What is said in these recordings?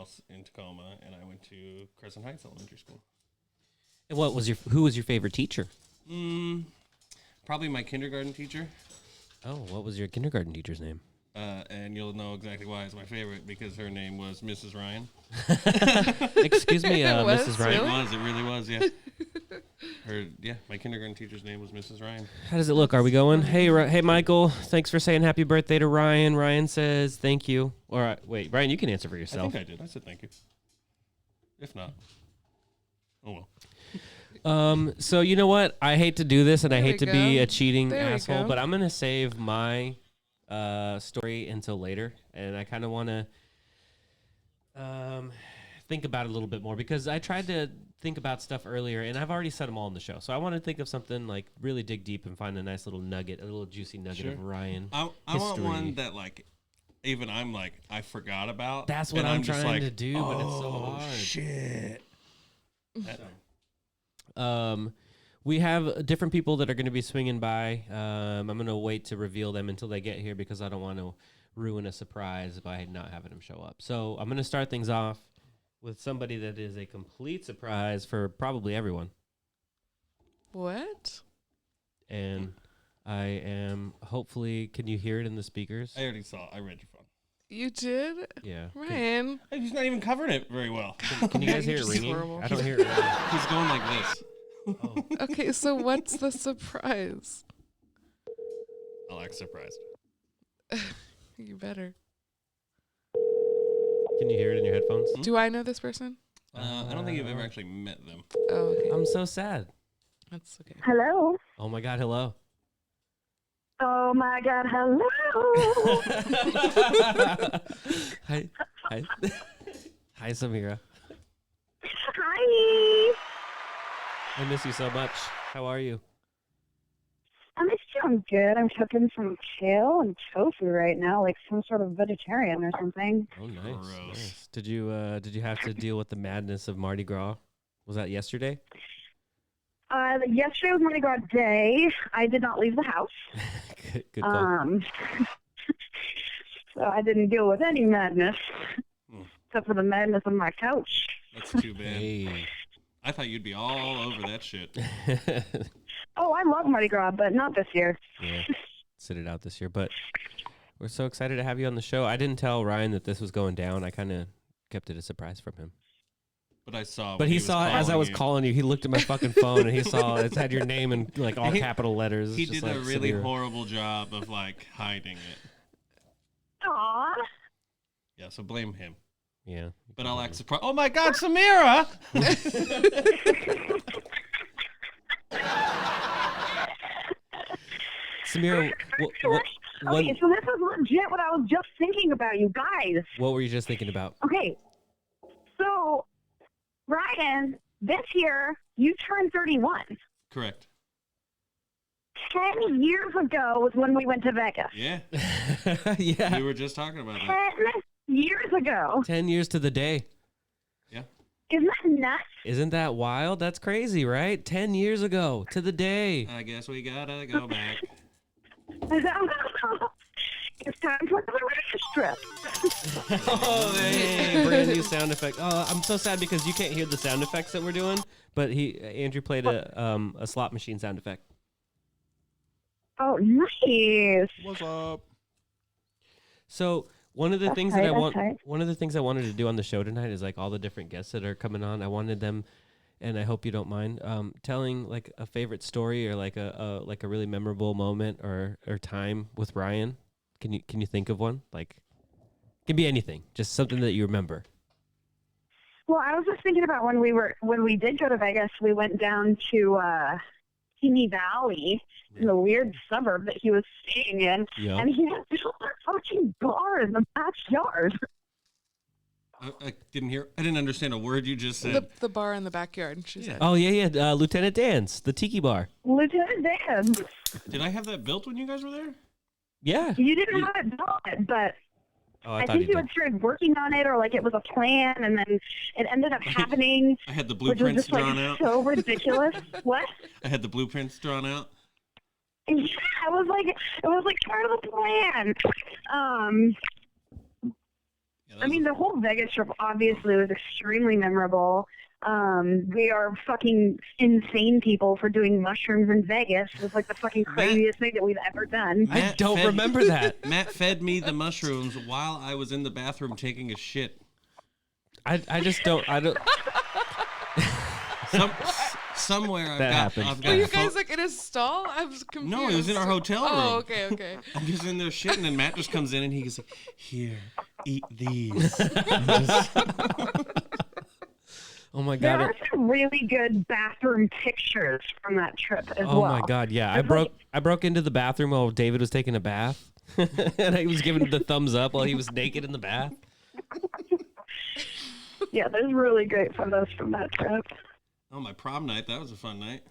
house in Tacoma, and I went to Crescent Heights Elementary School. And who was your favorite teacher? Probably my kindergarten teacher. Oh, what was your kindergarten teacher's name? And you'll know exactly why it's my favorite, because her name was Mrs. Ryan. Excuse me, Mrs. Ryan. It really was, yeah. My kindergarten teacher's name was Mrs. Ryan. How does it look? Are we going? Hey, Michael, thanks for saying happy birthday to Ryan. Ryan says thank you. All right, wait, Ryan, you can answer for yourself. I think I did. I said thank you. If not, oh well. So you know what? I hate to do this, and I hate to be a cheating There asshole, but I'm gonna save my story until later, and I kind of want to think about it a little bit more, because I tried to think about stuff earlier, and I've already said them all on the show. So I want to think of something like really dig deep and find a nice little nugget, a little juicy nugget of Ryan. I want one that even I'm I forgot about. That's what I'm trying to do, but it's so hard. Shit. We have different people that are going to be swinging by. I'm going to wait to reveal them until they get here, because I don't want to ruin a surprise by not having them show up. So I'm going to start things off with somebody that is a complete surprise for probably everyone. What? And I am hopefully, can you hear it in the speakers? I already saw it. I read your phone. You did? Yeah. Ryan. He's not even covering it very well. Can you guys hear it ringing? Horrible. I don't hear it ringing. He's going like this. Oh. Okay, so what's the surprise? I'll act surprised. You better. Can you hear it in your headphones? Do I know this person? I don't think you've ever actually met them. Oh, okay. I'm so sad. That's okay. Hello. Oh my God, hello. Oh my God, hello. Hi. Hi, Samira. Hi. I miss you so much. How are you? I miss you. I'm good. I'm cooking some kale and tofu right now, like some sort of vegetarian or something. Oh, nice. Gross. Nice. Did you have to deal with the madness of Mardi Gras? Was that yesterday? Yesterday was Mardi Gras Day. I did not leave the house. Good call. So I didn't deal with any madness, except for the madness on my couch. That's too bad. Hey. I thought you'd be all over that shit. Oh, I love Mardi Gras, but not this year. Yeah, sit it out this year. But we're so excited to have you on the show. I didn't tell Ryan that this was going down. I kind of kept it a surprise from him. But I saw. But he saw as I was calling you. He looked at my fucking phone and he saw it had your name in like all capital letters. He It's just did a like really Samira. horrible job of hiding it. Aw. Yeah, so blame him. Yeah. But I'll act surprised. Oh my God, Samira! Samira, Okay, so this is legit what I was just thinking about, you guys. what were you just thinking about? Okay, so Ryan, this year you turned 31. Correct. 10 years ago was when we went to Vegas. Yeah, Yeah. we were just talking about 10 that. years ago. 10 years to the day. Yeah. Isn't that nuts? Isn't that wild? That's crazy, right? 10 years ago to the day. I guess we gotta go back. It's time for the race strip. Oh, hey, brand new sound effect. Oh, I'm so sad because you can't hear the sound effects that we're doing, but Andrew played a slot machine sound effect. Oh, nice. What's up? So one of the That's things tight, that I that's want, tight. one of the things I wanted to do on the show tonight is like all the different guests that are coming on. I wanted them, and I hope you don't mind, telling like a favorite story or like a really memorable moment or time with Ryan. Can you think of one? Like, it can be anything, just something that you remember. Well, I was just thinking about when we did go to Vegas, we went down to Simi Valley, in the weird suburb that he was staying in, Yeah. and he had built a fucking bar in the backyard. I didn't understand a word you just said. The bar in the backyard, she said. Oh yeah. Lieutenant Dan's, the Tiki Bar. Lieutenant Dan, Did I have that built when you guys were there? Yeah. you didn't have it built, but Oh, I thought think you you did. had started working on it, or like it was a plan, and then it ended up happening, I had the which was blueprints just like drawn out. so ridiculous. What? I had the blueprints drawn out. Yeah, it was like part of the plan. Yeah, I mean, the whole Vegas trip obviously was extremely memorable. We are fucking insane people for doing mushrooms in Vegas. It was like the fucking craziest thing that we've ever done. I don't remember that. Matt fed me the mushrooms while I was in the bathroom taking a shit. I just don't. I don't. Somewhere That happened. I've got Were you guys like in a stall? I was confused. No, it was in our hotel room. Oh, okay. I'm just in there shitting, and Matt just comes in and he goes, "Here, eat these." Oh my There god. are some really good bathroom pictures from that trip as well. Oh my god. Yeah, I broke into the bathroom while David was taking a bath, and I was giving the thumbs up while he was naked in the bath. Yeah, there's really great photos from that trip. Oh, my prom night. That was a fun night.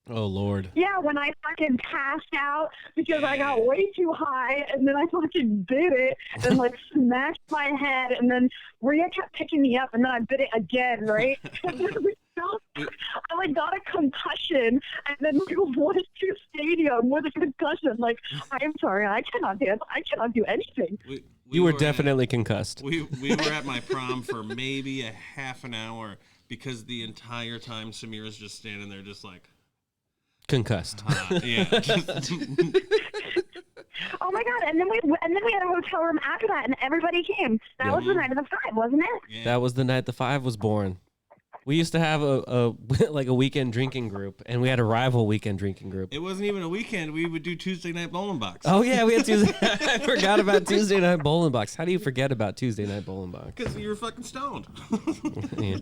Oh Lord. Yeah, when I fucking passed out because I got way too high, and then I fucking bit it and like smashed my head, and then Rhea kept picking me up, and then I bit it again, right? And then I like got a concussion, and then we went to stadium with a concussion. Like, I'm sorry, I cannot dance. I cannot do anything. You were definitely concussed. We were at my prom for maybe a half an hour because the entire time Samira's just standing there, just like. Concussed. Yeah. Oh my god! And then we had a hotel room after that, and everybody came. That was the night of the 5, wasn't it? Yeah. That was the night the 5 was born. We used to have a like a weekend drinking group, and we had a rival weekend drinking group. It wasn't even a weekend. We would do Tuesday night bowling box. Oh yeah, we had Tuesday. I forgot about Tuesday night bowling box. How do you forget about Tuesday night bowling box? Because you were fucking stoned. Yeah.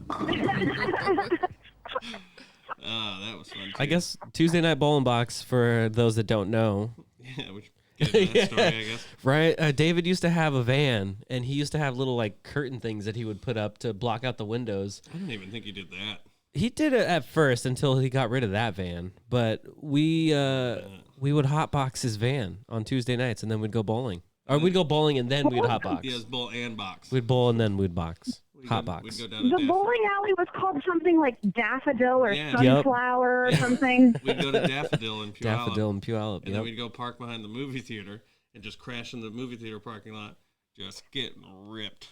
Oh, that was fun. Too. I guess Tuesday night bowling box, for those that don't know, Yeah, we should get into that story, I guess. right? David used to have a van, and he used to have little like curtain things that he would put up to block out the windows. I didn't even think you did that. He did it at first until he got rid of that van. But we would hotbox his van on Tuesday nights, and then we'd go bowling. Or we'd go bowling and then we'd hotbox. Yes, bowl and box. We'd bowl and then we'd box. We'd Hotbox. go down to The bowling alley was called something like Daffodil or Yeah. Sunflower or something. We'd go to Daffodil in Puyallup. Daffodil and Puyallup. And then Yep. we'd go park behind the movie theater and just crash in the movie theater parking lot, just getting ripped.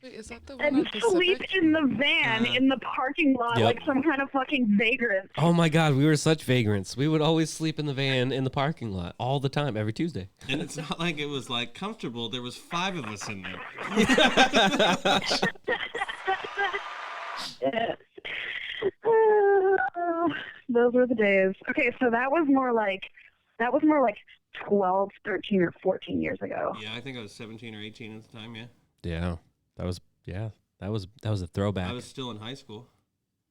Wait, is that the one And on sleep Pacific? in the van in the parking lot Yep. like some kind of fucking vagrant. Oh my God, we were such vagrants. We would always sleep in the van in the parking lot all the time, every Tuesday. And it's not like it was like comfortable. There was 5 of us in there. Yeah. Those were the days. Okay, so that was more like 12, 13, or 14 years ago. Yeah, I think I was 17 or 18 at the time. Yeah, Yeah, that was a throwback. I was still in high school.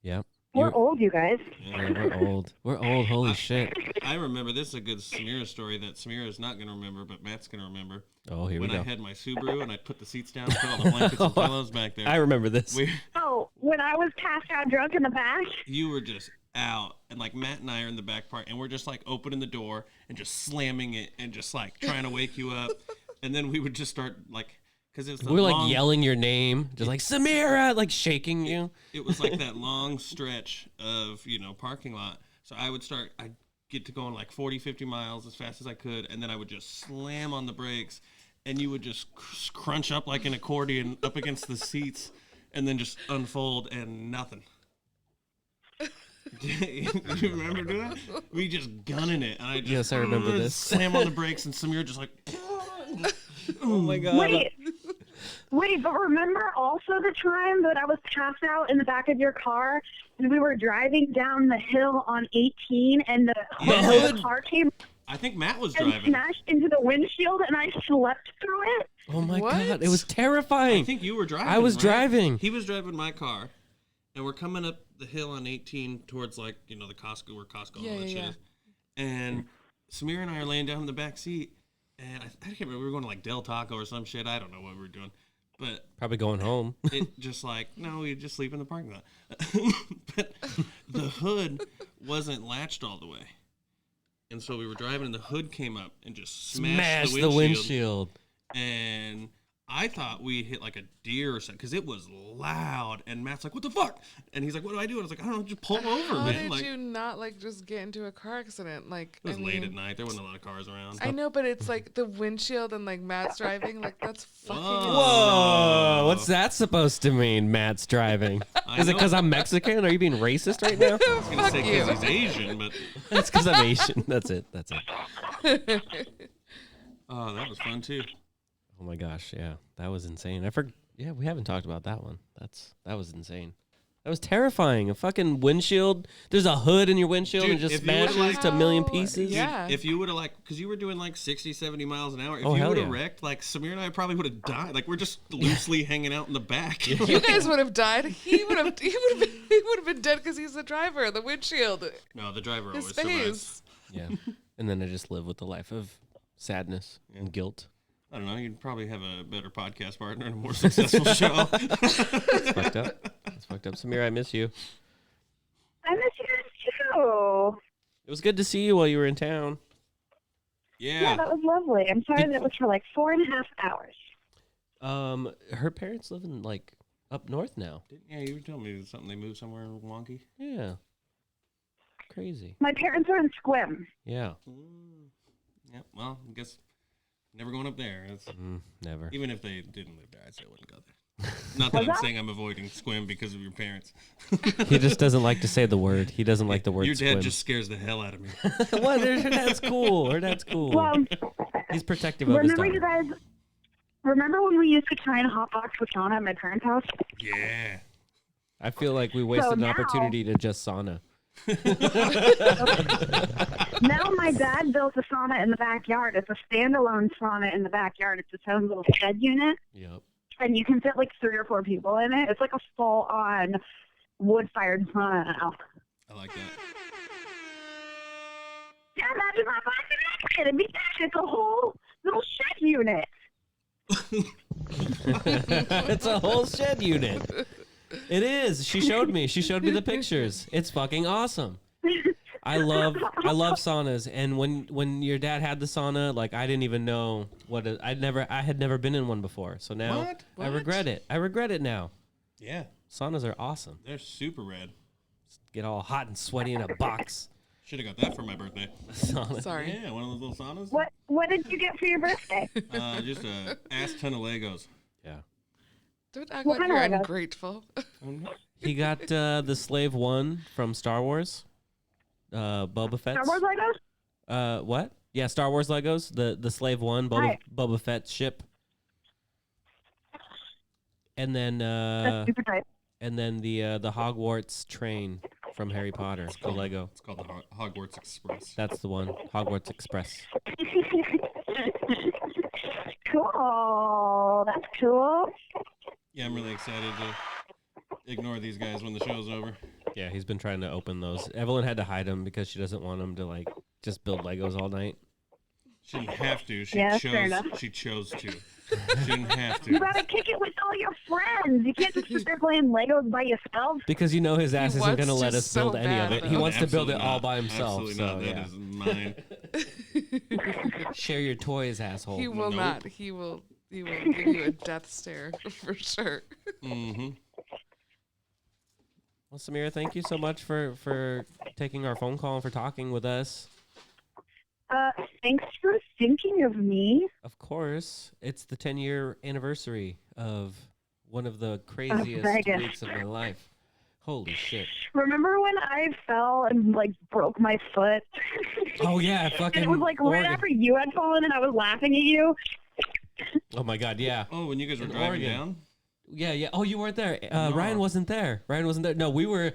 Yep. We're old, you guys. Yeah, we're old. We're old. Holy shit. I remember this is a good Samira story that Samira is not going to remember, but Matt's going to remember. Oh, here when we I go. had my Subaru and I put the seats down, put all the blankets and pillows back there. I remember this. Oh, when I was passed out drunk in the back? You were just out, and like Matt and I are in the back part, and we're just like opening the door and just slamming it and just like trying to wake you up, and then we would just start like, because it was We were like yelling your name, just like Samira, like shaking you. It was like that long stretch of parking lot. So I'd get to going like 40, 50 miles as fast as I could, and then I would just slam on the brakes, and you would just crunch up like an accordion up against the seats, and then just unfold and nothing. Do you remember doing that? We just gunning it, and I just Yes, I remember this. Slam on the brakes, and Samir just like. Oh my God. Wait, but remember also the time that I was passed out in the back of your car and we were driving down the hill on 18 and the Yeah. car came I think Matt was and driving. smashed into the windshield and I slept through it? Oh my What? God. It was I terrifying. think you were driving. I was right? driving. He was driving my car, and we're coming up the hill on 18 towards the Costco where Costco and all that shit is. And Samir and I are laying down in the back seat, and I can't remember. We were going to like Del Taco or some shit. I don't know what we were doing, but Probably going home. it just like no, we just sleep in the parking lot. But the hood wasn't latched all the way, and so we were driving, and the hood came up and just smashed Smash the the windshield. windshield. And I thought we hit like a deer or something because it was loud. And Matt's like, "What the fuck?" And he's like, "What do I do?" And I was like, "I don't know, just pull over, How man." did Like, you not like just get into a car accident? Like it was I late mean, at night. There wasn't a lot of cars around. I know, but it's like the windshield and like Matt's driving. Like that's fucking. Whoa, what's that supposed to mean? Matt's driving. Is it because I'm Mexican? Are you being racist right now? I was gonna say you. because he's Asian, but It's because I'm Asian. That's it. oh, that was fun too. Oh my gosh, yeah, that was insane. Yeah, we haven't talked about that one. That was insane. That was terrifying. A fucking windshield. There's a hood in your windshield Dude, and just if you would've, smashes to a million How- pieces. yeah. If you would have because you were doing like 60, 70 miles an hour, if Oh, you hell would have yeah. wrecked, like Samir and I probably would have died. Like we're just loosely hanging out in the back. You guys would have died. He would have been dead because he's the driver. The windshield. No, the driver His always survives. face. Yeah. And then I just live with the life of sadness and guilt. I don't know. You'd probably have a better podcast partner and a more successful show. It's fucked up. It's fucked up. Samir, I miss you. I miss you guys too. It was good to see you while you were in town. Yeah, that was lovely. I'm sorry that it was for like 4.5 hours. Her parents live in like up north now. Yeah, you were telling me something. They moved somewhere wonky. Yeah. Crazy. My parents are in Squim. Yeah. Yeah. Well, I guess never going up there. It's, Never. even if they didn't live there, I'd say I wouldn't go there. Not that I'm saying I'm avoiding Squim because of your parents. He just doesn't like to say the word. He doesn't like the word Your dad squim. just scares the hell out of me. What? Her dad's cool. Her dad's cool. Well, He's protective of his remember daughter. you guys? Remember when we used to try and hotbox with sauna at my parents' house? Yeah. I feel like we wasted an now- opportunity to just sauna. Now my dad built a sauna in the backyard. It's a standalone sauna in the backyard. It's its own little shed unit, Yep. and you can fit like 3 or 4 people in it. It's like a full-on wood-fired sauna now. I like that. Yeah, imagine my fucking it'd be it's a whole little shed unit. It's a whole shed unit. It is. She showed me. She showed me the pictures. It's fucking awesome. I love saunas, and when your dad had the sauna, like I didn't even know what I had never been in one before. So now What? I regret it. I regret it now. Yeah. Saunas are awesome. They're super rad. Get all hot and sweaty in a box. Should have got that for my birthday. Sauna. Sorry. Yeah, one of those little saunas. What did you get for your birthday? Just a ass ton of Legos. Yeah. Don't act What like kind you're of Legos? ungrateful. He got the Slave One from Star Wars. Boba Fett. Star Wars Legos? What? Yeah, Star Wars Legos. The Slave One, Right. Boba Fett ship. And then That's super tight. and then the Hogwarts train from Harry Potter, the Lego. It's called the Hogwarts Express. That's the one. Hogwarts Express. Cool. That's cool. Yeah, I'm really excited to ignore these guys when the show's over. Yeah, he's been trying to open those. Evelyn had to hide them because she doesn't want him to like just build Legos all night. She didn't have to. She Yeah, fair chose. enough. She chose to. She didn't have You to. gotta kick it with all your friends. You can't just sit there playing Legos by yourself. Because you know his ass isn't wants going to let to us build so any of bad, it. He though. wants to build it Absolutely all not. by himself. Absolutely So not. yeah. That is mine. Share your toys, asshole. He will Nope. not. He will give you a death stare for sure. Mm-hmm. Well, Samira, thank you so much for taking our phone call and for talking with us. Thanks for thinking of me. Of course, it's the 10-year anniversary of one of the craziest Vegas. weeks of my life. Holy shit. Remember when I fell and like broke my foot? Oh, yeah, fucking And it was like right Oregon. after you had fallen and I was laughing at you. Oh, my God, yeah. Oh, when you guys were In driving Oregon. down? Yeah. Oh, you weren't there. No. Ryan wasn't there. No, we were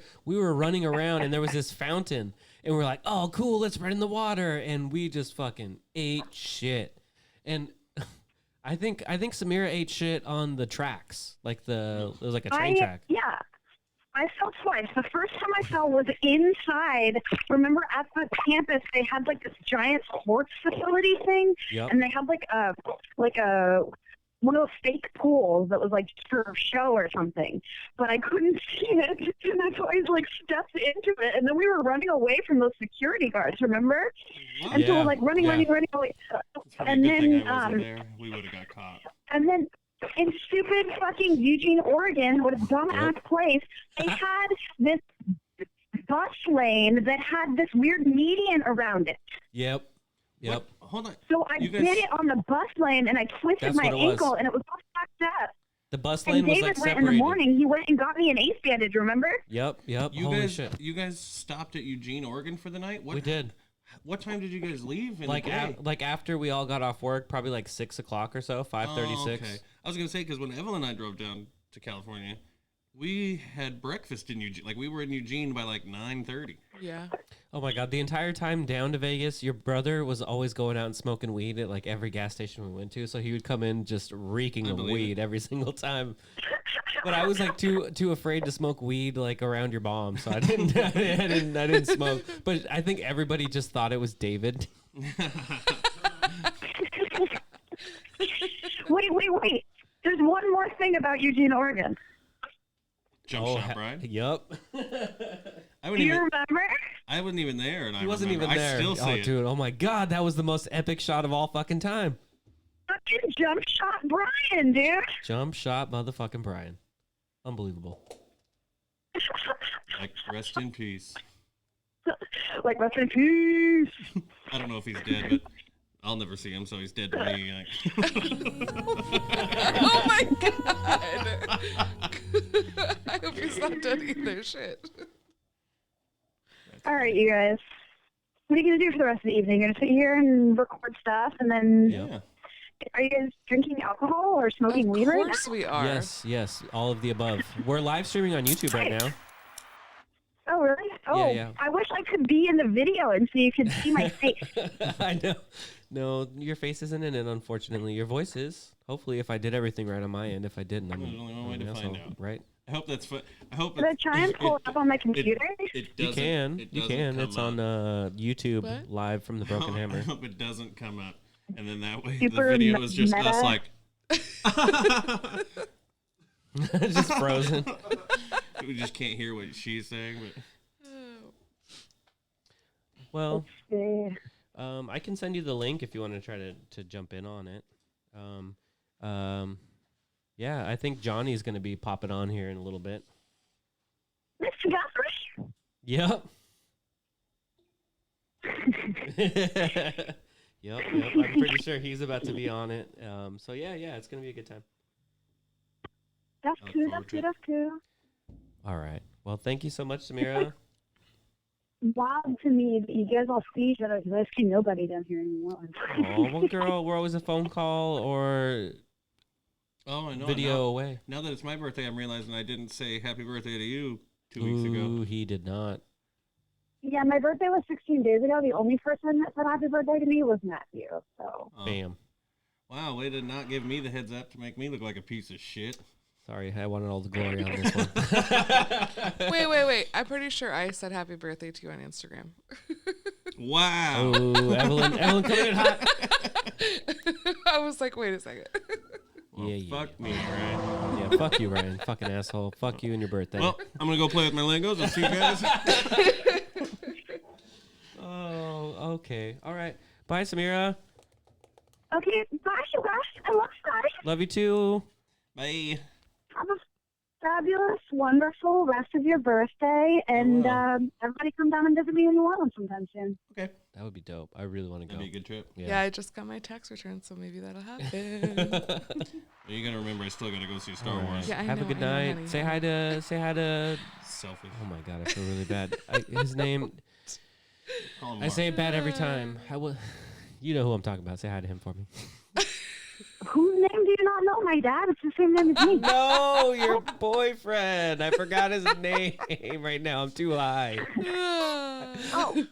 running around and there was this fountain and we were like, oh, cool, let's run in the water. And we just fucking ate shit. And I think Samira ate shit on the tracks. Like it was like a train track. Yeah. I fell twice. The first time I fell was inside. Remember at the campus they had like this giant sports facility thing, Yep. and they had like a one of those fake pools that was like for show or something. But I couldn't see it, and that's why I like stepped into it. And then we were running away from those security guards. Remember? What? And so Yeah. we're like running away. It's probably And a good thing then I wasn't there. We would have got caught. And then in stupid fucking Eugene, Oregon, what a dumbass place, they had this bus lane that had this weird median around it. Yep. What? Hold on. So I You did guys- it on the bus lane, and I twisted That's my what it was. ankle, and it was all fucked up. The bus And lane was David like went separated. in the morning. He went and got me an ace bandage, remember? Yep. Holy shit. You guys stopped at Eugene, Oregon for the night? What, We did. What time did you guys leave? In Like the day? like after we all got off work, probably like 6 o'clock or so, 5:36. Okay. I was gonna say because when Evelyn and I drove down to California, we had breakfast in Eugene. Like we were in Eugene by like 9:30. Yeah. Oh my god! The entire time down to Vegas, your brother was always going out and smoking weed at like every gas station we went to. So he would come in just reeking I of believe weed it. every single time. But I was like too afraid to smoke weed like around your mom, so I didn't I didn't smoke. But I think everybody just thought it was David. Wait. There's one more thing about Eugene, Oregon. Jump shot, Brian. Yup. I Do wasn't you even. remember? I wasn't even there, and He I wasn't remember. even there. I still see it. Dude, oh my god, that was the most epic shot of all fucking time. Fucking jump shot Brian, dude. Jump shot, motherfucking Brian. Unbelievable. Like rest in peace. Like, rest in peace. I don't know if he's dead, but I'll never see him, so he's dead to me. Oh my god. I hope he's not done either. Shit. All right, you guys. What are you going to do for the rest of the evening? Going to sit here and record stuff, and then Yeah. are you guys drinking alcohol or smoking weed Of right now? course we are. Yes, all of the above. We're live streaming on YouTube right now. Oh, really? Oh, Yeah. I wish I could be in the video and so you could see my face. I know. No, your face isn't in it, unfortunately. Your voice is. Hopefully, if I did everything right on my end. If I didn't, I'm There's only one way to an find asshole, out. right? I hope that's fun. I hope Should I try and pull it up on my computer? It You doesn't. can. It You doesn't can. come It's on up. YouTube What? live from the Broken I Hammer. hope it doesn't come up, and then that way Super the video is just meta. us like. Just frozen. We just can't hear what she's saying. But Well, Yeah. I can send you the link if you want to try to jump in on it. Yeah, I think Johnny's going to be popping on here in a little bit. Mr. Guthrie? Yep. Yep. I'm pretty sure he's about to be on it. So yeah, it's going to be a good time. That's Look cool, forward that's to cool, it. that's cool. All right. Well, thank you so much, Samira. Wild to me that you guys all see each other because I see nobody down here anymore. Oh, well, girl, we're always a phone call or oh, I know. video away. Now that it's my birthday, I'm realizing I didn't say happy birthday to you 2 weeks Ooh, ago. he did not. Yeah, my birthday was 16 days ago. The only person that said happy birthday to me was Matthew. So Oh. Bam. Wow, way to not give me the heads up to make me look like a piece of shit. Sorry, I wanted all the glory on this one. Wait. I'm pretty sure I said happy birthday to you on Instagram. Wow. Oh, Evelyn coming in hot. I was like, wait a second. Well, Yeah. fuck me, Brian. Yeah, fuck you, Ryan. Fucking asshole. Fuck you and your birthday. Well, I'm going to go play with my Legos and see you guys. Oh, okay. All right. Bye, Samira. okay, bye, you guys. I love you guys. Love you too. Bye. Have a fabulous, wonderful rest of your birthday, and will. everybody come down and visit me in New Orleans sometime soon. Okay. That would be dope. I really want to That'd go. be a good trip. Yeah, I just got my tax return, so maybe that'll happen. You got to remember, I still got to go see Star All right. Wars. Yeah, I Have a know, good I know, night. honey. Say hi to. Selfish. Oh my god, I feel really bad. His name. Call him I Mark. say it bad every time. You know who I'm talking about. Say hi to him for me. Whose name do you not know? My dad. It's the same name as me. No, your boyfriend. I forgot his name right now. I'm too high. Oh.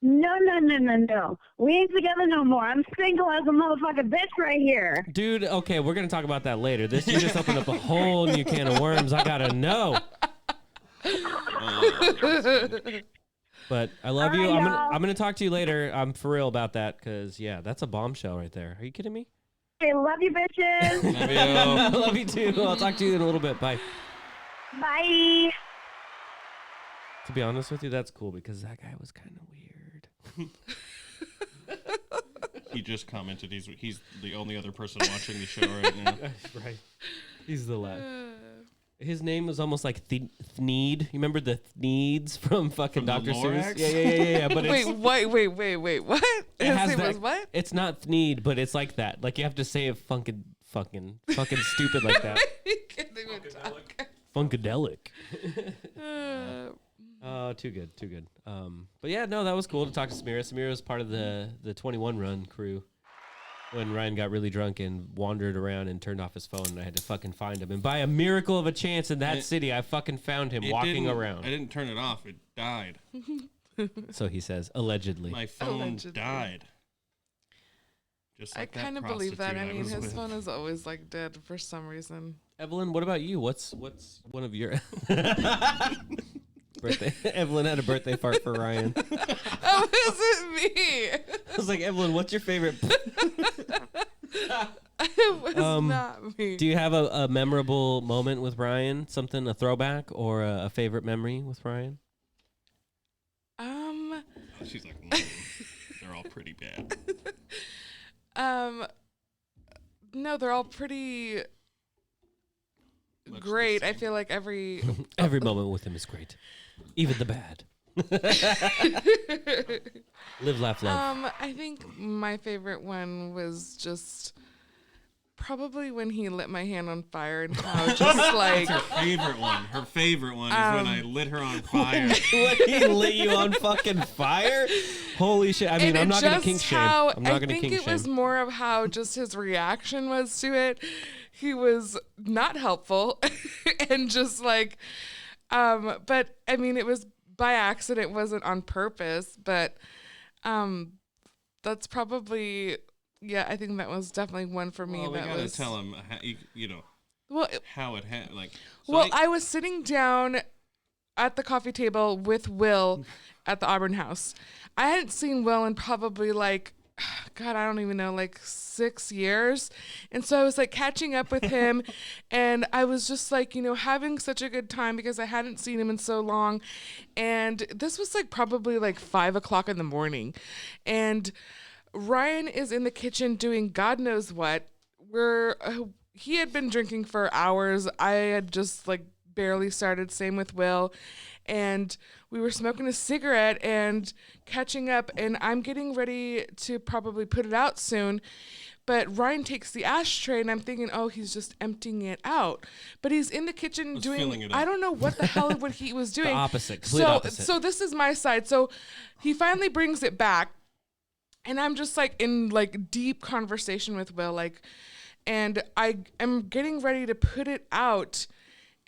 No. We ain't together no more. I'm single as a motherfucking bitch right here. Dude, okay, we're going to talk about that later. You just opened up a whole new can of worms. I got to know. But I love you. All right, y'all. I'm gonna talk to you later. I'm for real about that because yeah, that's a bombshell right there. Are you kidding me? I love you, bitches. Love you. I love you too. I'll talk to you in a little bit. Bye. Bye. To be honest with you, that's cool because that guy was kind of weird. He just commented he's the only other person watching the show right now. Right. He's the last. His name was almost like Thneed. You remember the Thneeds from fucking From Dr. the Seuss? Lorax? Yeah. But Wait, what? His has name that- was what? it's not Thneed, but it's like that. Like you have to say it fucking stupid like that. You can't even talk. Funkadelic. Uh, Oh, too good. But yeah, no, that was cool to talk to Samira. Samira was part of the 21 run crew when Ryan got really drunk and wandered around and turned off his phone, and I had to fucking find him. And by a miracle of a chance in that city, I fucking found him walking around. I didn't turn it off. It died. So he says, allegedly. My phone Allegedly. died. Just I like that kind of believe that. I prostitute mean, was his with. phone is always like dead for some reason. Evelyn, what about you? What's one of your birthday? Evelyn had a birthday fart for Ryan. Oh, is it me? I was like, Evelyn, what's your favorite? It was not me. Do you have a memorable moment with Ryan? Something, a throwback or a favorite memory with Ryan? She's like, they're all pretty bad. No, they're all pretty great. I feel like every moment with him is great, even the bad. Live, laugh, love. I think my favorite one was just probably when he lit my hand on fire and how just like Her favorite one. Her favorite one is when I lit her on fire. When he lit you on fucking fire? Holy shit! I mean, and I'm not gonna just kink shame. how- I'm not I gonna think kink it was shame. more of how just his reaction was to it. He was not helpful and just like, but I mean, it was by accident, it wasn't on purpose, but that's probably, yeah, I think that was definitely one for me. Well, we that gotta was, tell him, you know, well, how it had like. So well, I was sitting down at the coffee table with Will at the Auburn House. I hadn't seen Will in probably like, God, I don't even know, like 6 years. And so I was like catching up with him and I was just like, you know, having such a good time because I hadn't seen him in so long. And this was like probably like 5 o'clock in the morning. And Ryan is in the kitchen doing God knows what. He had been drinking for hours. I had just like barely started, same with Will. And we were smoking a cigarette and catching up, and I'm getting ready to probably put it out soon. But Ryan takes the ashtray, and I'm thinking, oh, he's just emptying it out. But he's in the kitchen filling doing, it I up. don't know what the hell what he was doing. opposite, complete opposite. So this is my side. So he finally brings it back, and I'm just like in like deep conversation with Will, like, and I am getting ready to put it out.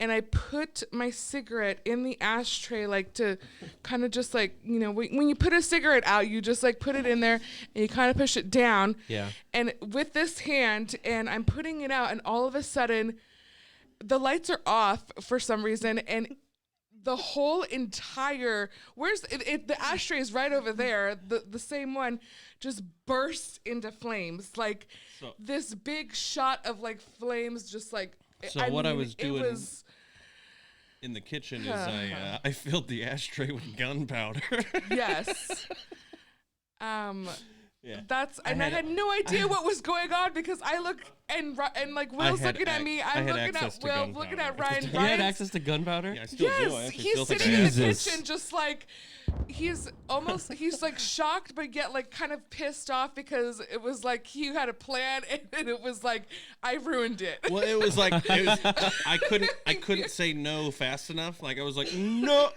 And I put my cigarette in the ashtray, like to kind of just like, you know, when you put a cigarette out, you just like put it in there and you kind of push it down. Yeah. And with this hand, and I'm putting it out, and all of a sudden, the lights are off for some reason, and the whole entire the ashtray is right over there, the same one, just burst into flames, like So- this big shot of like flames, just like. So what I was it doing was- in the kitchen is I filled the ashtray with gunpowder. Yes. Yeah. I had no idea what was going on because I look and like Will's had looking at me. I I'm had looking access at to Will, gunpowder. looking at Ryan. You had Ryan's- access to gunpowder? Yeah, I still do. I Yes, actually he's still think sitting I in have. the Jesus. kitchen just like he's like shocked but yet like kind of pissed off because it was like he had a plan and it was like I ruined it. Well, it was like I couldn't say no fast enough. Like I was like no.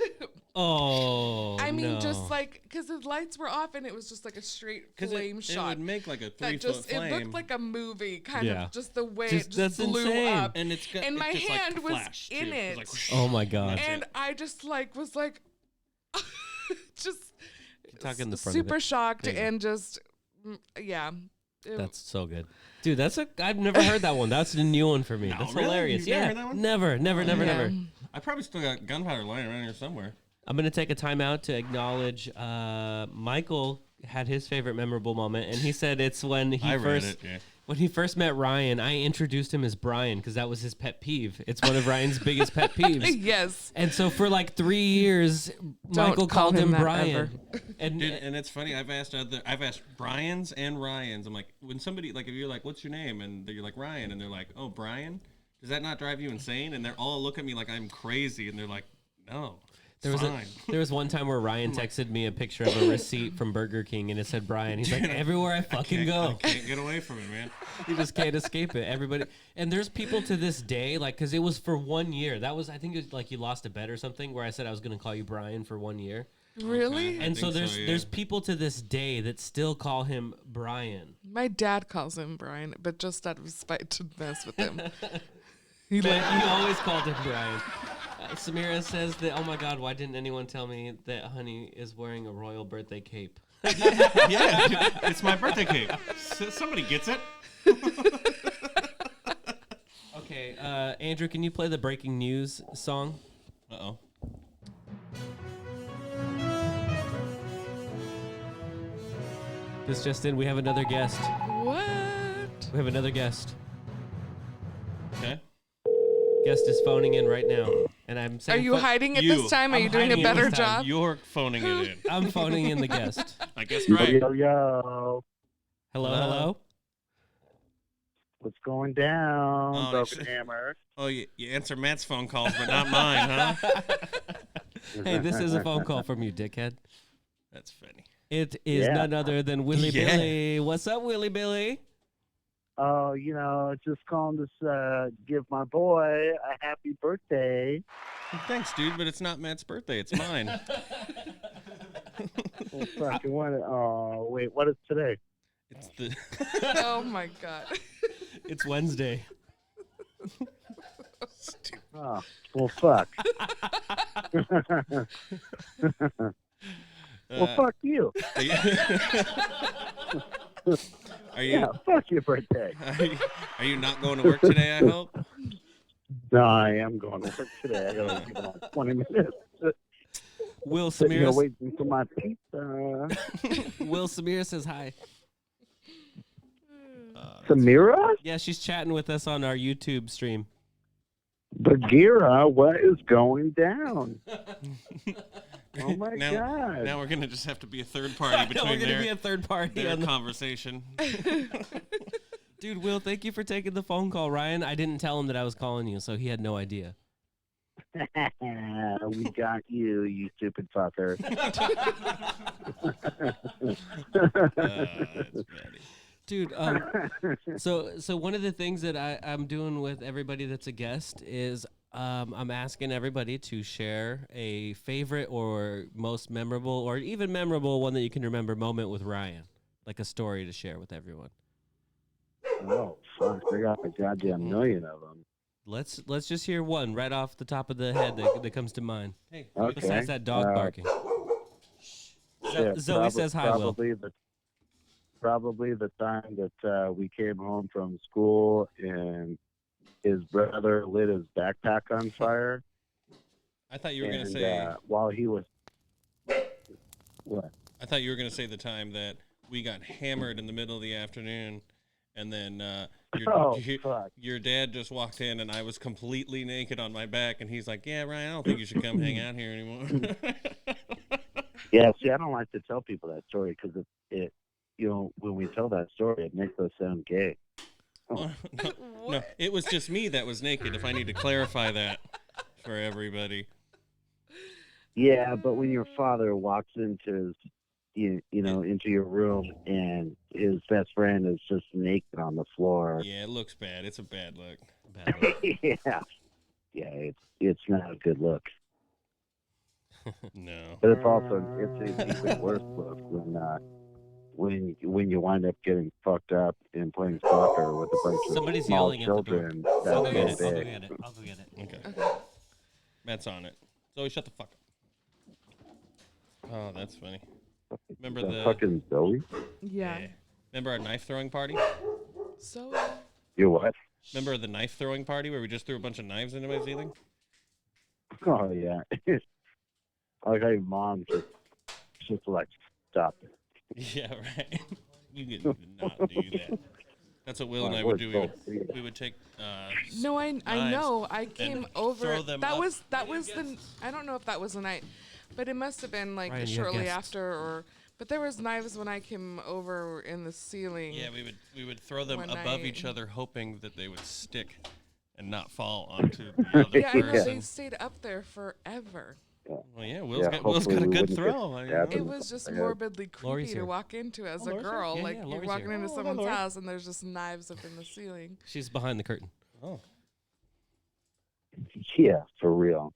Oh, I mean, no. just like because the lights were off and it was just like a straight Because flame it shot. would make like a 3 That foot just flame. it looked like a movie, kind Yeah. of just the way Just- it just that's blew insane. up. and it's got, and it my just, hand like, was flashed, in too. it. was like, Oh my God. That's And it. I just like was like just talking the front of super it. shocked There you go. and just yeah. It- That's so good. Dude, I've never heard that one. That's a new one for me. No, That's really? hilarious. You've never Yeah. heard that one? Never, yeah. never. I probably still got gunpowder lying around here somewhere. I'm going to take a time out to acknowledge Michael had his favorite memorable moment, and he said it's when he I read first it. Yeah. When he first met Ryan, I introduced him as Brian because that was his pet peeve. It's one of Ryan's biggest pet peeves. Yes. And so for like 3 years, Michael call called him him that Brian. ever. And Dude, and it's funny. I've asked Brian's and Ryan's. I'm like, when somebody like, if you're like, what's your name? And you're like Ryan, and they're like, oh, Brian. Does that not drive you insane? And they're all look at me like I'm crazy, and they're like, no. There was one time where Ryan texted me a picture of a receipt from Burger King, and it said Brian. He's like, everywhere I fucking go. I can't get away from it, man. You just can't escape it. Everybody, and there's people to this day, like, because it was for 1 year. That was, I think, it was like you lost a bet or something, where I said I was gonna call you Brian for 1 year. Really? Okay. And so think so, yeah. there's people to this day that still call him Brian. My dad calls him Brian, but just out of spite to mess with him. He always called him Brian. Samira says that, oh my God, why didn't anyone tell me that Honey is wearing a royal birthday cape? Yeah, dude, it's my birthday cake. Somebody gets it. Okay, Andrew, can you play the breaking news song? Uh-oh. This just in, we have another guest. What? We have another guest. Okay. Guest is phoning in right now. And I'm Are saying you hiding it You. this time? Are I'm you doing a hiding it better this time. job? You're phoning it in. I'm phoning in the guest. I guess right. Yo. Hello? What's going down, Oh, Broken shit. Hammer? Oh, you answer Matt's phone calls, but not mine, huh? Hey, this is a phone call from you, dickhead. That's funny. It is Yeah. none other than Willie Yeah. Billy. What's up, Willie Billy? Oh, just calling to give my boy a happy birthday. Thanks, dude, but it's not Matt's birthday. It's mine. Oh, fucking what? Oh, wait, what is today? It's the. Oh my God. It's Wednesday. Oh, well, fuck. Well, fuck you. Are you, Yeah, fuck your birthday. are you not going to work today, I hope? No, I am going to work today. I gotta give it like 20 minutes. Will Sitting here Samir waiting for my pizza. Will Samir says hi. Samira? Yeah, she's chatting with us on our YouTube stream. Bagheera, what is going down? Oh my now, God. Now we're gonna just have to be a third party between We're gonna be a third party their on the conversation. Dude, Will, thank you for taking the phone call, Ryan. I didn't tell him that I was calling you, so he had no idea. We got you, you stupid fucker. That's funny. Dude, so one of the things that I'm doing with everybody that's a guest is I'm asking everybody to share a favorite or most memorable or even memorable one that you can remember moment with Ryan, like a story to share with everyone. Oh, fuck. I got a goddamn million of them. Let's just hear one right off the top of the head that comes to mind. Hey, Okay. Besides that dog barking. Shit, Zoe says hi, Will. Probably the time that we came home from school and his brother lit his backpack on fire. I thought you were gonna And say. while he was... What? I thought you were gonna say the time that we got hammered in the middle of the afternoon, and then Oh, fuck. your dad just walked in, and I was completely naked on my back, and he's like, "Yeah, Ryan, I don't think you should come hang out here anymore." Yeah, see, I don't like to tell people that story because it when we tell that story, it makes us sound gay. Oh, no, it was just me that was naked. If I need to clarify that for everybody. Yeah, but when your father walks into into your room and his best friend is just naked on the floor. Yeah, it looks bad. It's a bad look. yeah, it's not a good look. No. But it's also it's an even worse look when you wind up getting fucked up and playing soccer with a bunch of Somebody's small yelling at the door. children. I'll That's go get it. so I'll go big. get it. I'll go get it. Okay. Matt's on it. Zoe, shut the fuck up. Oh, that's funny. Remember Is that the fucking Zoe? Yeah. Remember our knife throwing party? So You what? Remember the knife throwing party where we just threw a bunch of knives into my ceiling? Oh yeah. I like how your mom just like stop it. Yeah, right. You did not do that. That's what Will and My I would voice do. so free. We would take No, I knives know. I came over. throw them That up. was the. I don't know if that was the night, but it must have been like Ryan, you have shortly guests. after. Or but there was knives when I came over in the ceiling. Yeah, we would throw them One above night. each other, hoping that they would stick and not fall onto the other Yeah, I know person. they stayed up there forever. Well, yeah, Will's got a hopefully we good wouldn't get throw. I stabbed mean, It was just Yeah. morbidly Lori's creepy to here. walk into as a Lori's here? girl. Yeah, like yeah, you're Lori's walking here. into Oh, hi, someone's Lori. house and there's just knives up in the ceiling. She's behind the curtain. oh, Yeah, for real.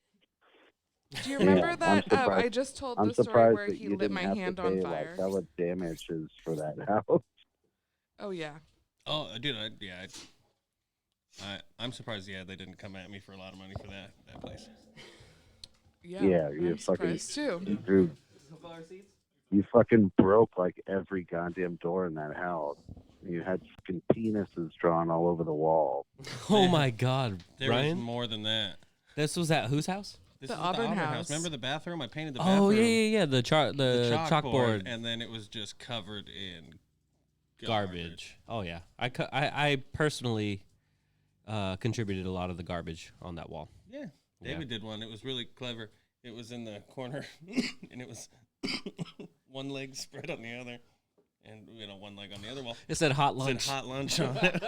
Do you remember I'm that? I surprised- just told I'm the story surprised where that he you lit didn't my have hand to on pay fire. like hella damages for that house. Oh yeah. oh, dude, I'm surprised. Yeah, they didn't come at me for a lot of money for that place. Yeah. Yeah, you're I'm fucking- surprised too. Dude, you fucking broke like every goddamn door in that house. You had fucking penises drawn all over the wall. Oh my God, There Ryan! was more than that. This was at whose house? This The is Auburn House. Remember the bathroom? I painted the bathroom. Oh yeah. The chalkboard. and then it was just covered in Garbage. Oh yeah, I personally contributed a lot of the garbage on that wall. Yeah, David did one. It was really clever. It was in the corner, and it was one leg spread on the other, and one leg on the other wall. It said hot It lunch. said hot lunch on it.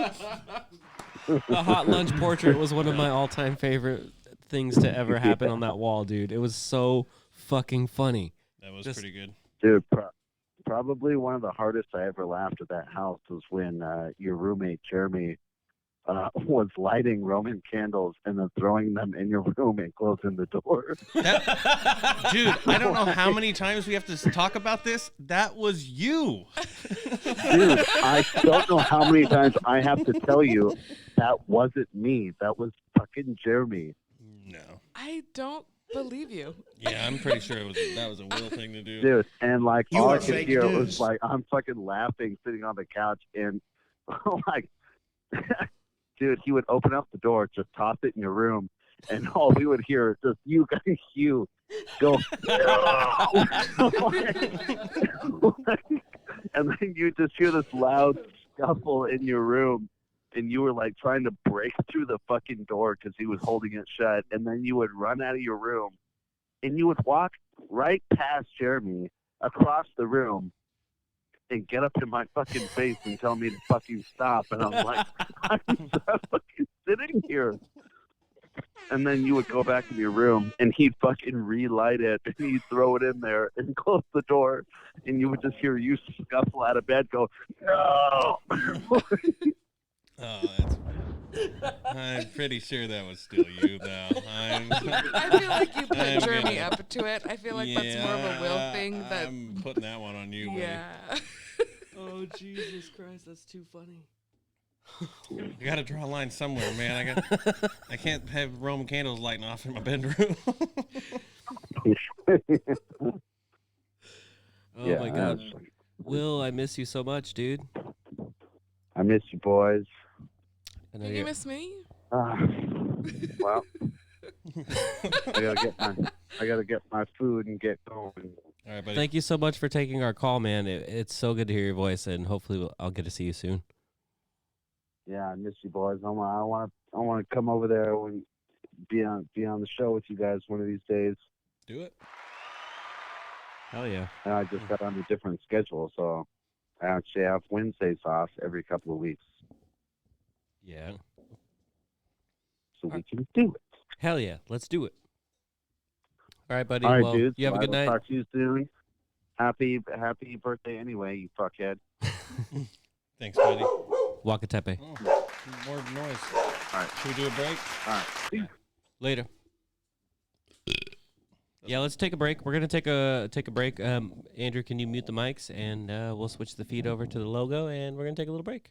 The hot lunch portrait was one of my all-time favorite things to ever happen on that wall, dude. It was so fucking funny. That was Just- pretty good. Dude, probably one of the hardest I ever laughed at that house was when your roommate Jeremy was lighting Roman candles and then throwing them in your room and closing the door. Dude, I don't know how many times we have to talk about this. That was you. Dude, I don't know how many times I have to tell you that wasn't me. That was fucking Jeremy. No. I don't believe you. Yeah, I'm pretty sure that was a Will thing to do. Dude, and like You all are I could fake hear news. was like I'm fucking laughing sitting on the couch and like dude, he would open up the door, just toss it in your room, and all we would hear is just you guys go and then you just hear this loud scuffle in your room and you were like trying to break through the fucking door because he was holding it shut, and then you would run out of your room and you would walk right past Jeremy across the room and get up in my fucking face and tell me to fucking stop. And I'm like, I'm just fucking sitting here. And then you would go back in your room and he'd fucking relight it and he'd throw it in there and close the door. And you would just hear you scuffle out of bed, go, no. Oh, I'm pretty sure that was still you, though. I feel like you put I'm Jeremy gonna- up to it. I feel like that's more of a Will thing. That I'm putting that one on you, buddy. yeah. Oh Jesus Christ, that's too funny. You got to draw a line somewhere, man. I can't have Roman candles lighting off in my bedroom. Oh Yeah, my God, Will, I miss you so much, dude. I miss you, boys. I know Do you you're- miss me? Well, I gotta get my food and get going. All right, buddy. Thank you so much for taking our call, man. It's so good to hear your voice, and hopefully I'll get to see you soon. Yeah, I miss you, boys. I want to come over there and be on the show with you guys one of these days. Do it. Hell yeah. And I just got on a different schedule, so I actually have Wednesdays off every couple of weeks, Yeah. so we can do it. Hell yeah. Let's do it. All right, buddy. All right, well, dudes. you have a I good will night. Talk to you soon. Happy birthday anyway, you fuckhead. Thanks, buddy. Wakatepe. Oh, more noise. All right. Should we do a break? All right. Later. Yeah, let's take a break. We're gonna take a break. Andrew, can you mute the mics and we'll switch the feed over to the logo, and we're gonna take a little break.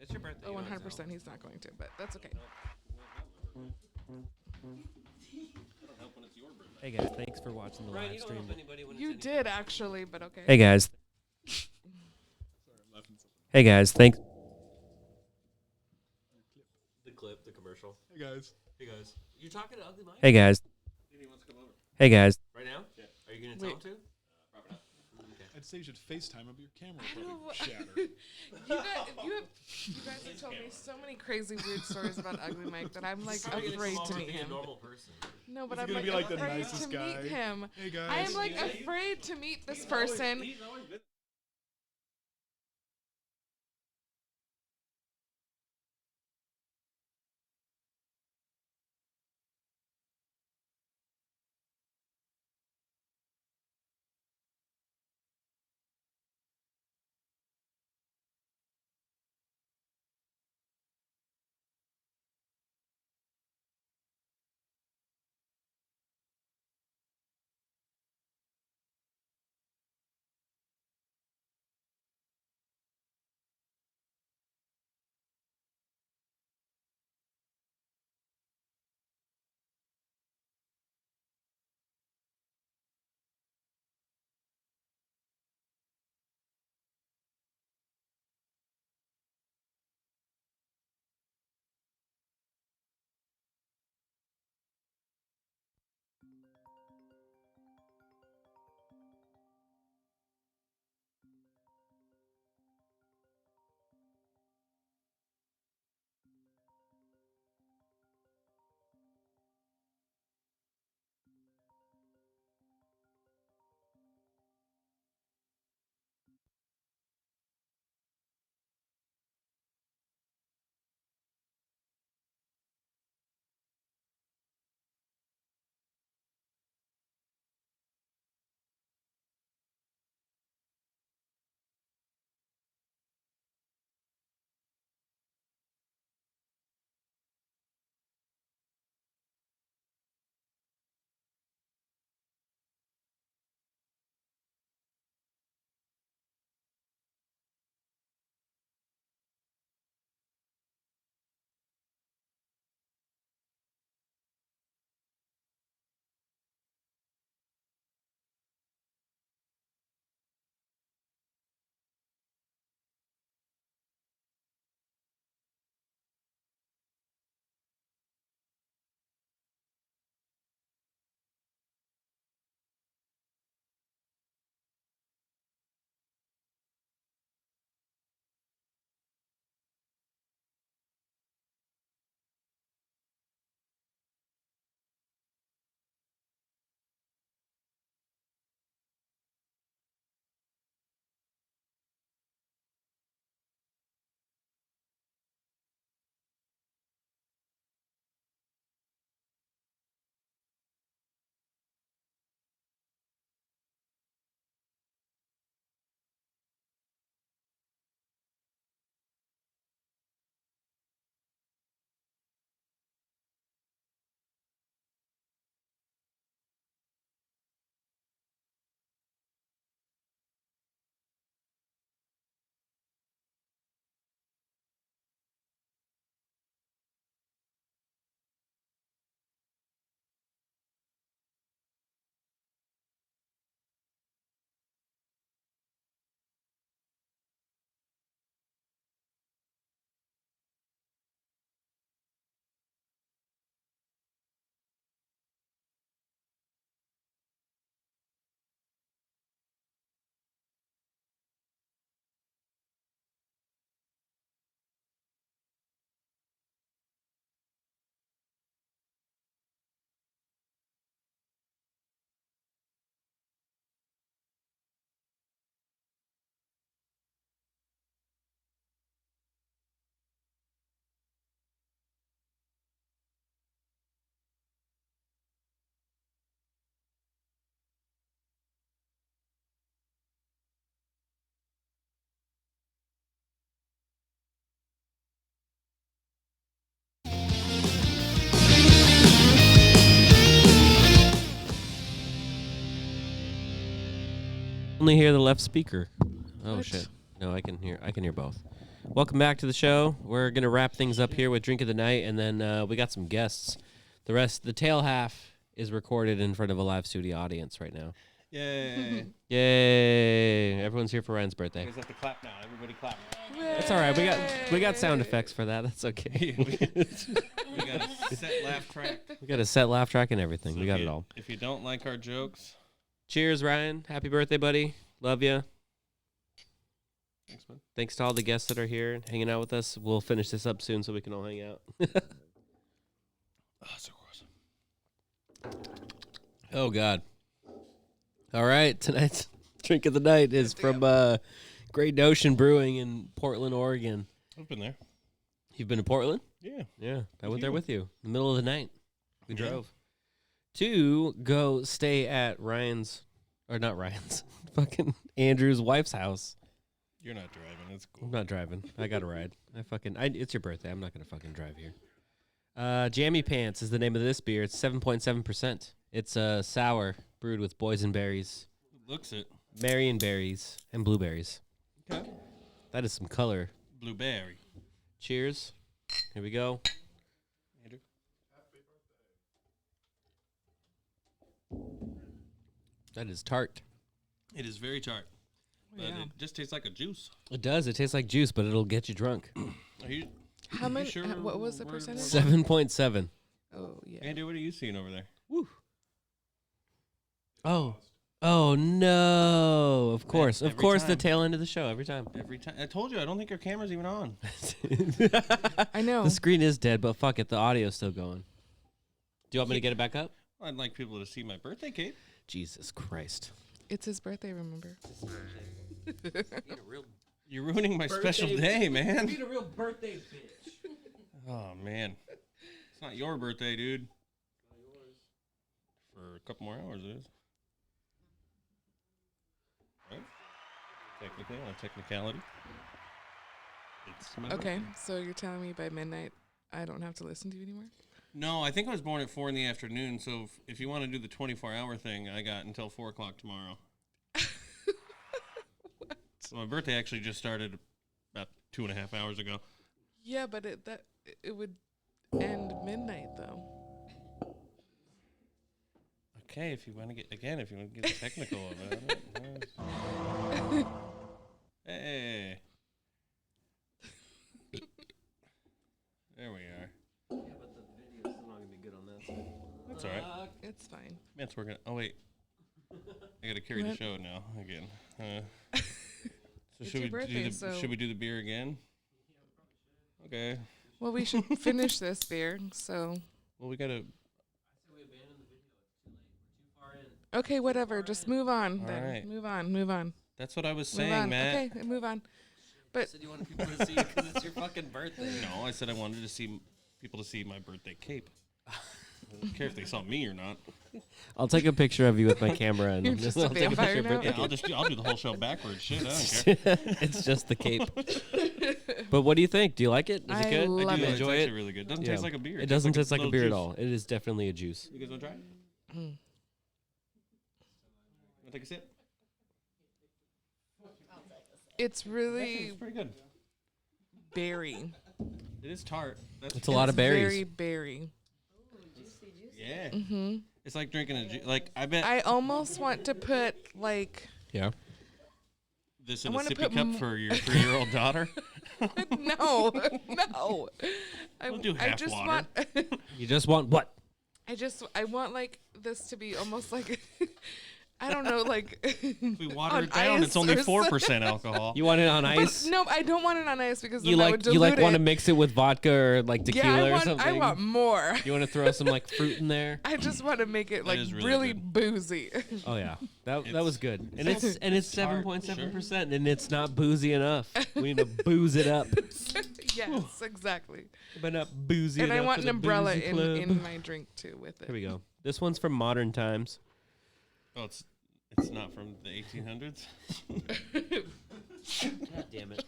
It's your birthday. Oh, you don't have 100% to. he's not going to, but that's okay. Hey guys, thanks for watching the Brian, live you don't stream. help anybody when You it's did actually, but okay. Hey guys. Hey guys, thanks. the clip, the commercial. Hey guys. Hey guys, you talking to Ugly Mike? Hey guys. He wants to come over Hey guys. right now. Yeah. Are you gonna Wait. tell him to? I'd say you should FaceTime him, but your camera I will don't probably know shatter. you guys have told me so many crazy weird stories about Ugly Mike that I'm like afraid to meet him. Normal person. No, but He's I'm gonna like be like the afraid nicest to guy. meet him. Hey guys. I am like afraid to meet this person. He's always been. Only hear the left speaker. Oh What? shit. No, I can hear both. Welcome back to the show. We're going to wrap things up here with Drink of the Night, and then we got some guests. The tail half is recorded in front of a live studio audience right now. Yay. Yay. Everyone's here for Ryan's birthday. You guys have to clap now. Everybody clap. That's all right. We got sound effects for that. That's okay. We got a set laugh track. We got a set laugh track and everything. So we got it all. If you don't like our jokes... Cheers, Ryan. Happy birthday, buddy. Love you. Thanks, man. Thanks to all the guests that are here hanging out with us. We'll finish this up soon so we can all hang out. Oh, so gross. Oh, God. All right. Tonight's drink of the night is from Great Ocean Brewing in Portland, Oregon. I've been there. You've been to Portland? Yeah. Yeah. I With went there you. with you in the middle of the night. We Yeah. drove to go stay at Ryan's, or not Ryan's, fucking Andrew's wife's house. You're not driving. That's cool. I'm not driving. I got a ride. It's your birthday. I'm not going to fucking drive here. Jammy Pants is the name of this beer. It's 7.7%. It's sour, brewed with boysenberries, Looks it. Marion berries, and blueberries. Okay. That is some color. Blueberry. Cheers. Here we go. Andrew. That is tart. It is very tart. But Yeah. it just tastes like a juice. It does. It tastes like juice, but it'll get you drunk. Are you, How many? sure What was the we're- percentage? 7.7. Oh yeah. Andy, what are you seeing over there? Woo. Oh. Oh, no. Of course. Of Every course, the time. tail end of the show every time. Every time. I told you, I don't think your camera's even on. I know. The screen is dead, but fuck it. The audio's still going. Do you want me to get it back up? I'd like people to see my birthday cake. Jesus Christ. It's his birthday. Remember? You're ruining my special day, man. a real birthday bitch. Oh, man. It's not your birthday, dude. For a couple more hours, it is. Right? Technically, on a technicality. It's my Okay, birthday. so you're telling me by midnight I don't have to listen to you anymore? No, I think I was born at 4 in the afternoon, so if you want to do the 24-hour thing, I got until 4 o'clock tomorrow. So my birthday actually just started about 2.5 hours ago. Yeah, but it would end midnight though. Okay, if you want to get technical about it. Hey. There we are. Yeah, but the video's still not going to be good on that side. That's all right. It's fine. Man, it's working. Oh, wait. I got to carry the What? show now again. So It's should your birthday, so- should we do the beer again? Okay. Well, we should finish this beer. So Well, we got to... okay, whatever. Just move on. All Then right. move on. Move on. That's what I was Move saying, on. Matt. Okay, move on. But said you wanted people to see you because it's your fucking birthday. No, I said I wanted to see people to see my birthday cape. I don't care if they saw me or not. I'll take a picture of you with my camera and You're just a I'll take vampire picture of now? birthday Yeah, I'll do the whole show backwards. Shit, I don't cake. care. It's just the cape. But what do you think? Do you like it? Is it I good? love I do. it. It's Enjoy actually it? really good. Doesn't Yeah. taste like a beer. It doesn't taste like a little beer at juice. all. It is definitely a juice. You guys want to try it? Want to take a sip? it's really It's pretty good. berry. It is tart. That's It's a lot of Very berries. berry. Yeah. Mm-hmm. It's like drinking a like. I bet I almost want to put like Yeah. this I in a wanna sippy put cup for your 3-year-old daughter. no. We'll do I half just water. want You just want what? I want like this to be almost like I don't know, like If we water on it down, ice it's only or 4% alcohol. You want it on But ice? no, I don't want it on ice because then You I like would you dilute like want to it. mix it with vodka or like tequila Yeah, or something? I want more. You want to throw some like fruit in there? I just want to make it like is really, really good. boozy. Oh yeah, that It's- was good. And it's it's tart, 7.7%, and it's not boozy enough. We need to booze it up. Yes, exactly. But not boozy And I enough want for an the umbrella boozy in club. my drink too with it. Here we go. This one's from Modern Times. Oh, it's not from the 1800s. God damn it.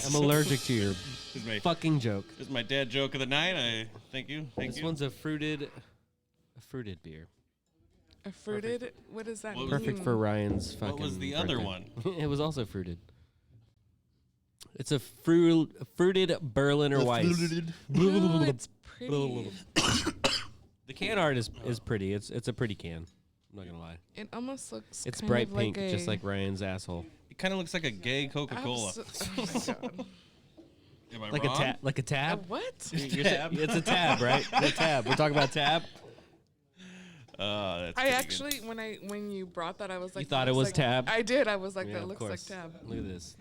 I'm allergic to your This is my, fucking joke. this is my dad joke of the night. I thank you. Thank This you. one's a fruited beer. A fruited? What does that What mean? was Perfect for Ryan's fucking What was the other birthday. one? It was also fruited. It's a fruited Berliner Weiss. No, it's pretty. The can art is pretty. It's a pretty can. I'm not gonna lie. It almost looks. It's kind bright of pink, like just like Ryan's asshole. It kind of looks like a gay Coca-Cola. Oh my god. Am I Like wrong? a tab. What? It's a tab, right? A tab. We're talking about tab. That's I pretty actually, when you brought that, I was like, You thought that it was looks tab? I did. I was like, Yeah, that of looks course. like tab. Look at this.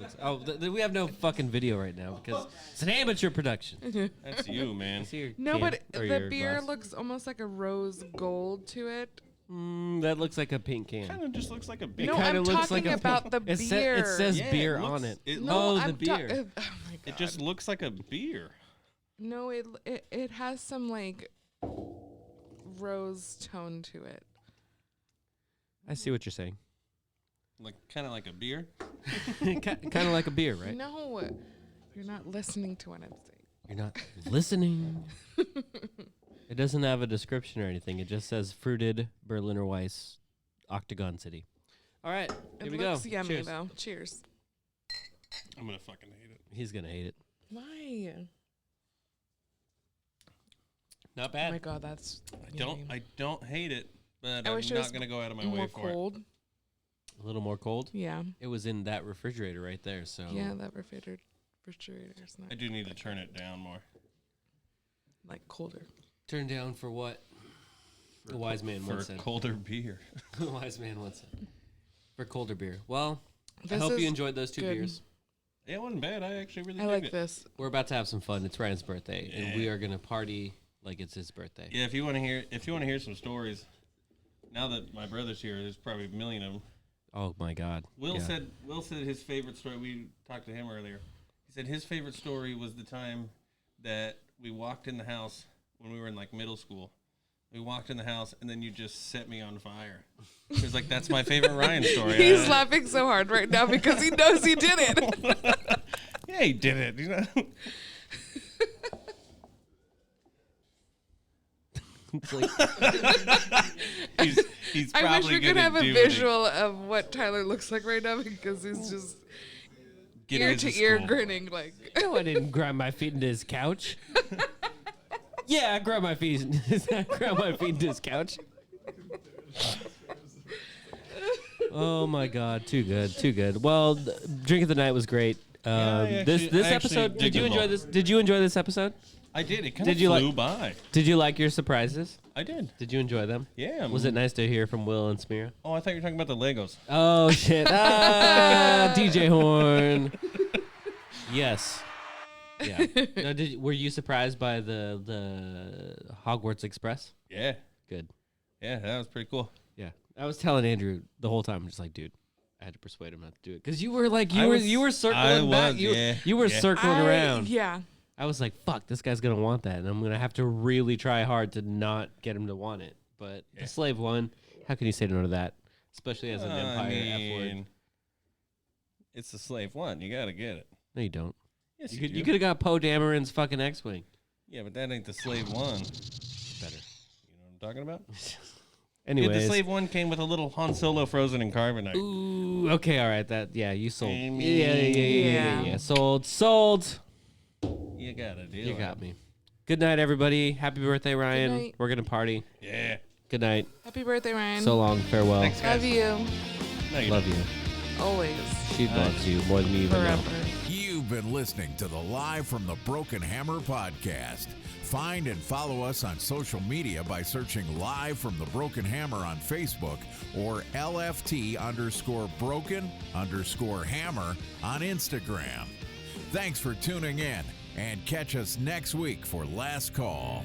We have no fucking video right now because it's an amateur production. good. That's you, man. See your No, can- but or the your beer glass. looks almost like a rose gold to it. That looks like a pink can. Kind of just looks like a big. No, kinda I'm looks talking like a about the It beer. says Yeah, beer it looks- on it. it No, the I'm beer. oh my god. It just looks like a beer. No, it has some like rose tone to it. I see what you're saying. Like kind of like a beer. Kind of like a beer, right? No, you're not listening to what I'm saying. You're not listening. It doesn't have a description or anything. It just says fruited Berliner Weiss, Octagon City. All right, here It we looks go. yummy Cheers. though. Cheers. I'm gonna fucking hate it. He's gonna hate it. Why? Not Oh bad. my god, that's. yummy. I don't hate it, but I I'm wish it not was gonna go out of my More way for cold. A little more cold. Yeah. It was in that refrigerator right there. So Yeah, that refrigerator's not it. I do need to turn it down more. like colder. turn down for what? The wise man For once said. colder beer. The wise man once said. For colder beer. Well, I This hope you is enjoyed those two good. beers. Yeah, it wasn't bad. I actually really I liked like it. this. We're about to have some fun. It's Ryan's birthday, and we Yeah. are gonna party like it's his birthday. Yeah, if you want to hear some stories, now that my brother's here, there's probably a million of them. Oh my God. Will Yeah. said his favorite story. We talked to him earlier. He said his favorite story was the time that we walked in the house when we were in like middle school. We walked in the house and then you just set me on fire. He was like, "That's my favorite Ryan story." He's laughing so hard right now because he knows he did it. Yeah, he did it. You know. It's like, He's I probably wish we could gonna have a do it. visual of what Tyler looks like right now because he's just Get ear into to ear school. grinning like. no, I didn't grind my feet into his couch. Yeah, I grabbed my feet. I grabbed my feet into his couch. Oh my God, too good, too good. Well, drink of the night was great. I This actually episode. Did dig you them enjoy all. this? Did you enjoy this episode? I did. It kind Did of you flew like- by. Did you like your surprises? I did. Did you enjoy them? Yeah. Was it nice to hear from Will and Smira? Oh, I thought you were talking about the Legos. Oh shit! DJ Horn. Yes. Yeah. Now, were you surprised by the Hogwarts Express? Yeah. Good. Yeah, that was pretty cool. Yeah. I was telling Andrew the whole time, I'm just like, dude, I had to persuade him not to do it because you were like, I was- you were I circling back. was, You, yeah, you were yeah. circling around. Yeah. I was like, fuck, this guy's gonna want that, and I'm gonna have to really try hard to not get him to want it. But the Slave one, how can you say no to that? Especially as an Empire F word. It's the Slave one. You gotta get it. No, you don't. Yes, You could have got Poe Dameron's fucking X-wing. Yeah, but that ain't the Slave one. Better. You know what I'm talking about? Anyways. Dude, the Slave one came with a little Han Solo frozen in carbonite. Ooh, okay, all right. That you sold. Amy. Yeah. Sold. You gotta do You it. got me. Good night, everybody. Happy birthday, Ryan. night. We're gonna party. Yeah. Good night. Happy birthday, Ryan. So long. Farewell. Thanks, guys. Love you. No, you Love don't. you. Always. She loves you more than you even know. Forever. You've been listening to the Live from the Broken Hammer podcast. Find and follow us on social media by searching Live from the Broken Hammer on Facebook or LFT_broken_hammer on Instagram. Thanks for tuning in and catch us next week for Last Call.